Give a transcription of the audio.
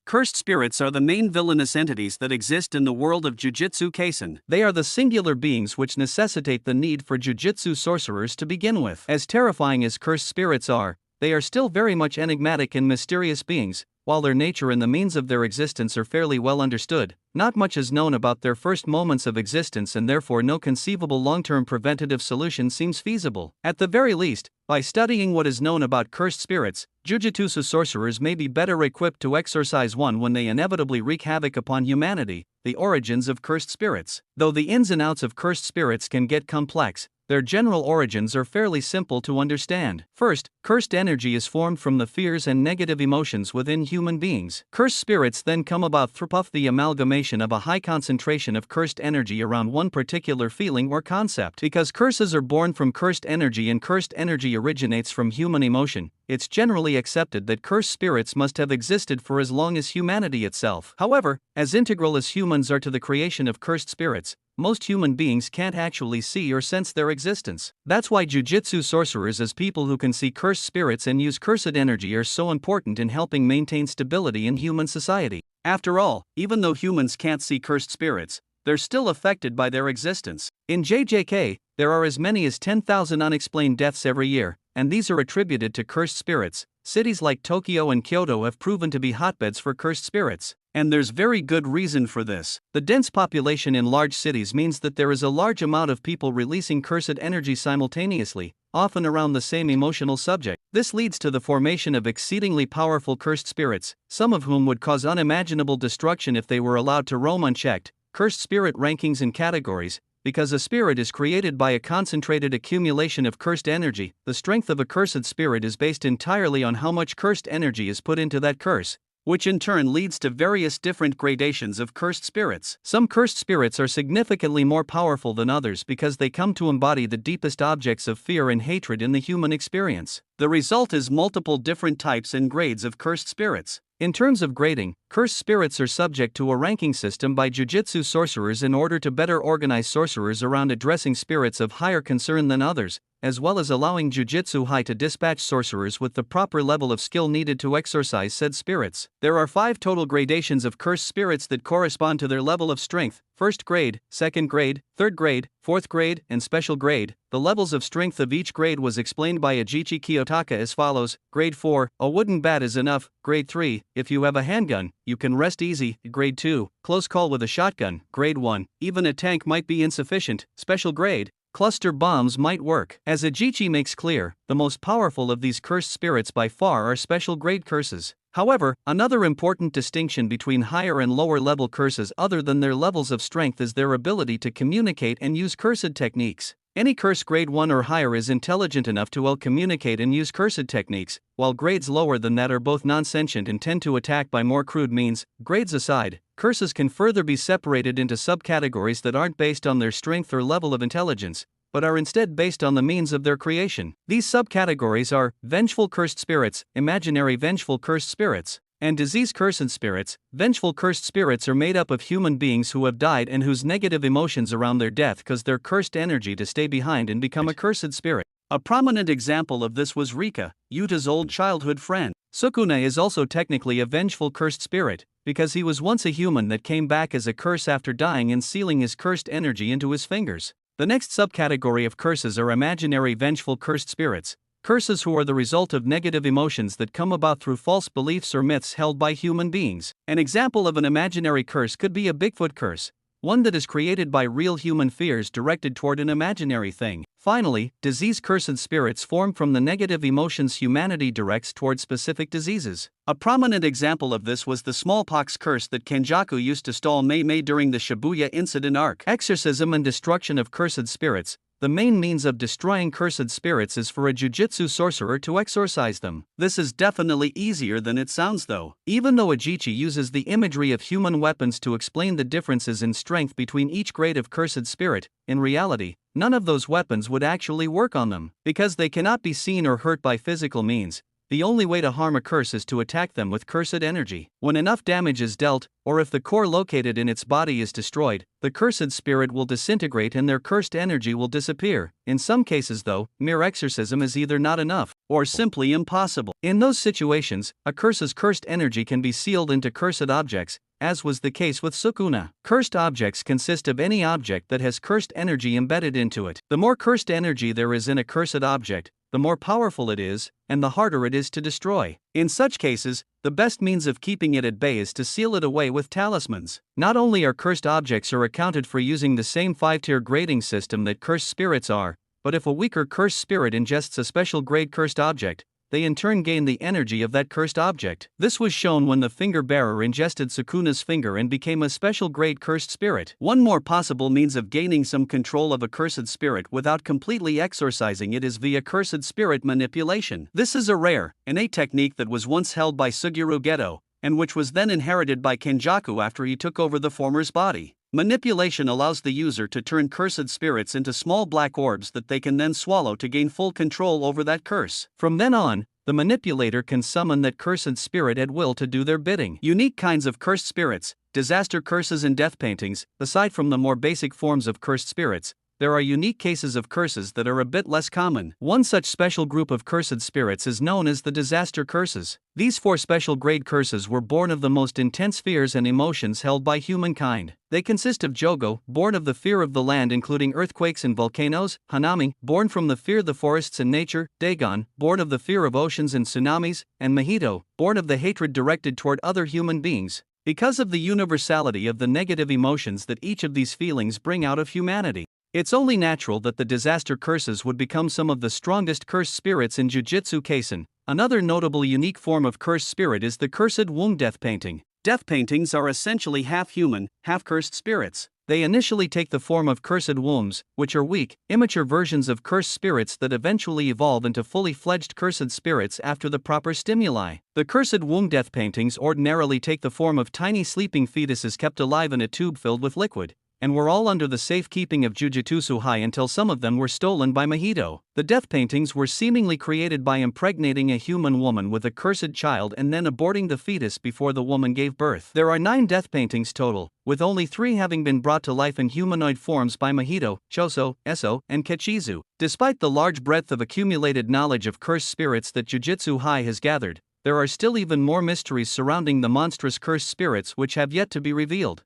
Cursed spirits are the main villainous entities that exist in the world of Jujutsu kaisen. They are the singular beings which necessitate the need for Jujutsu sorcerers to begin with. As terrifying as cursed spirits are, they are still very much enigmatic and mysterious beings. While their nature and the means of their existence are fairly well understood, not much is known about their first moments of existence, and therefore no conceivable long-term preventative solution seems feasible. At the very least, by studying what is known about cursed spirits, Jujutsu sorcerers may be better equipped to exorcise one when they inevitably wreak havoc upon humanity. The origins of cursed spirits. Though the ins and outs of cursed spirits can get complex, their general origins are fairly simple to understand. First, cursed energy is formed from the fears and negative emotions within human beings. Cursed spirits then come about through the amalgamation of a high concentration of cursed energy around one particular feeling or concept. Because curses are born from cursed energy and cursed energy originates from human emotion, it's generally accepted that cursed spirits must have existed for as long as humanity itself. However, as integral as humans are to the creation of cursed spirits, most human beings can't actually see or sense their existence. That's why Jujutsu sorcerers, as people who can see cursed spirits and use cursed energy, are so important in helping maintain stability in human society. After all, even though humans can't see cursed spirits, they're still affected by their existence. In JJK, there are as many as 10,000 unexplained deaths every year, and these are attributed to cursed spirits. Cities like Tokyo and Kyoto have proven to be hotbeds for cursed spirits. And there's very good reason for this. The dense population in large cities means that there is a large amount of people releasing cursed energy simultaneously, often around the same emotional subject. This leads to the formation of exceedingly powerful cursed spirits, some of whom would cause unimaginable destruction if they were allowed to roam unchecked. Cursed spirit rankings and categories. Because a spirit is created by a concentrated accumulation of cursed energy, the strength of a cursed spirit is based entirely on how much cursed energy is put into that curse, which in turn leads to various different gradations of cursed spirits. Some cursed spirits are significantly more powerful than others because they come to embody the deepest objects of fear and hatred in the human experience. The result is multiple different types and grades of cursed spirits. In terms of grading, cursed spirits are subject to a ranking system by Jujutsu sorcerers in order to better organize sorcerers around addressing spirits of higher concern than others, as well as allowing Jujutsu High to dispatch sorcerers with the proper level of skill needed to exorcise said spirits. There are 5 total gradations of cursed spirits that correspond to their level of strength: 1st grade, 2nd grade, 3rd grade, 4th grade, and special grade. The levels of strength of each grade was explained by Ajichi Kiyotaka as follows: Grade 4, a wooden bat is enough. Grade 3, if you have a handgun, you can rest easy. Grade 2, close call with a shotgun. Grade 1, even a tank might be insufficient. Special grade, cluster bombs might work. As Ajichi makes clear, the most powerful of these cursed spirits by far are special grade curses. However, another important distinction between higher and lower level curses other than their levels of strength is their ability to communicate and use cursed techniques. Any curse grade 1 or higher is intelligent enough to communicate and use cursed techniques, while grades lower than that are both non-sentient and tend to attack by more crude means. Grades aside, curses can further be separated into subcategories that aren't based on their strength or level of intelligence, but are instead based on the means of their creation. These subcategories are vengeful cursed spirits, imaginary vengeful cursed spirits, and disease cursed spirits. Vengeful cursed spirits are made up of human beings who have died and whose negative emotions around their death cause their cursed energy to stay behind and become a cursed spirit. A prominent example of this was Rika, Yuta's old childhood friend. Sukune is also technically a vengeful cursed spirit, because he was once a human that came back as a curse after dying and sealing his cursed energy into his fingers. The next subcategory of curses are imaginary vengeful cursed spirits, curses who are the result of negative emotions that come about through false beliefs or myths held by human beings. An example of an imaginary curse could be a Bigfoot curse, one that is created by real human fears directed toward an imaginary thing. Finally, disease cursed spirits form from the negative emotions humanity directs toward specific diseases. A prominent example of this was the smallpox curse that Kenjaku used to stall Mei Mei during the Shibuya incident arc. Exorcism and destruction of cursed spirits. The main means of destroying cursed spirits is for a Jujutsu sorcerer to exorcise them. This is definitely easier than it sounds though. Even though Ajichi uses the imagery of human weapons to explain the differences in strength between each grade of cursed spirit, in reality, none of those weapons would actually work on them. Because they cannot be seen or hurt by physical means, the only way to harm a curse is to attack them with cursed energy. When enough damage is dealt, or if the core located in its body is destroyed, the cursed spirit will disintegrate and their cursed energy will disappear. In some cases, though, mere exorcism is either not enough or simply impossible. In those situations, a curse's cursed energy can be sealed into cursed objects, as was the case with Sukuna. Cursed objects consist of any object that has cursed energy embedded into it. The more cursed energy there is in a cursed object, the more powerful it is, and the harder it is to destroy. In such cases, the best means of keeping it at bay is to seal it away with talismans. Not only are cursed objects accounted for using the same 5-tier grading system that cursed spirits are, but if a weaker cursed spirit ingests a special grade cursed object, they in turn gain the energy of that cursed object. This was shown when the finger bearer ingested Sukuna's finger and became a special grade cursed spirit. One more possible means of gaining some control of a cursed spirit without completely exorcising it is via cursed spirit manipulation. This is a rare, innate technique that was once held by Suguru Geto, and which was then inherited by Kenjaku after he took over the former's body. Manipulation allows the user to turn cursed spirits into small black orbs that they can then swallow to gain full control over that curse. From then on, the manipulator can summon that cursed spirit at will to do their bidding. Unique kinds of cursed spirits, disaster curses and death paintings. Aside from the more basic forms of cursed spirits, there are unique cases of curses that are a bit less common. One such special group of cursed spirits is known as the disaster curses. These 4 special grade curses were born of the most intense fears and emotions held by humankind. They consist of Jogo, born of the fear of the land including earthquakes and volcanoes; Hanami, born from the fear of the forests and nature; Dagon, born of the fear of oceans and tsunamis; and Mahito, born of the hatred directed toward other human beings. Because of the universality of the negative emotions that each of these feelings bring out of humanity, it's only natural that the disaster curses would become some of the strongest cursed spirits in Jujutsu Kaisen. Another notable unique form of cursed spirit is the cursed womb death painting. Death paintings are essentially half human, half cursed spirits. They initially take the form of cursed wombs, which are weak, immature versions of cursed spirits that eventually evolve into fully fledged cursed spirits after the proper stimuli. The cursed womb death paintings ordinarily take the form of tiny sleeping fetuses kept alive in a tube filled with liquid, and were all under the safekeeping of Jujutsu High until some of them were stolen by Mahito. The death paintings were seemingly created by impregnating a human woman with a cursed child and then aborting the fetus before the woman gave birth. There are 9 death paintings total, with only 3 having been brought to life in humanoid forms by Mahito, Choso, Eso, and Kechizu. Despite the large breadth of accumulated knowledge of cursed spirits that Jujutsu High has gathered, there are still even more mysteries surrounding the monstrous cursed spirits which have yet to be revealed.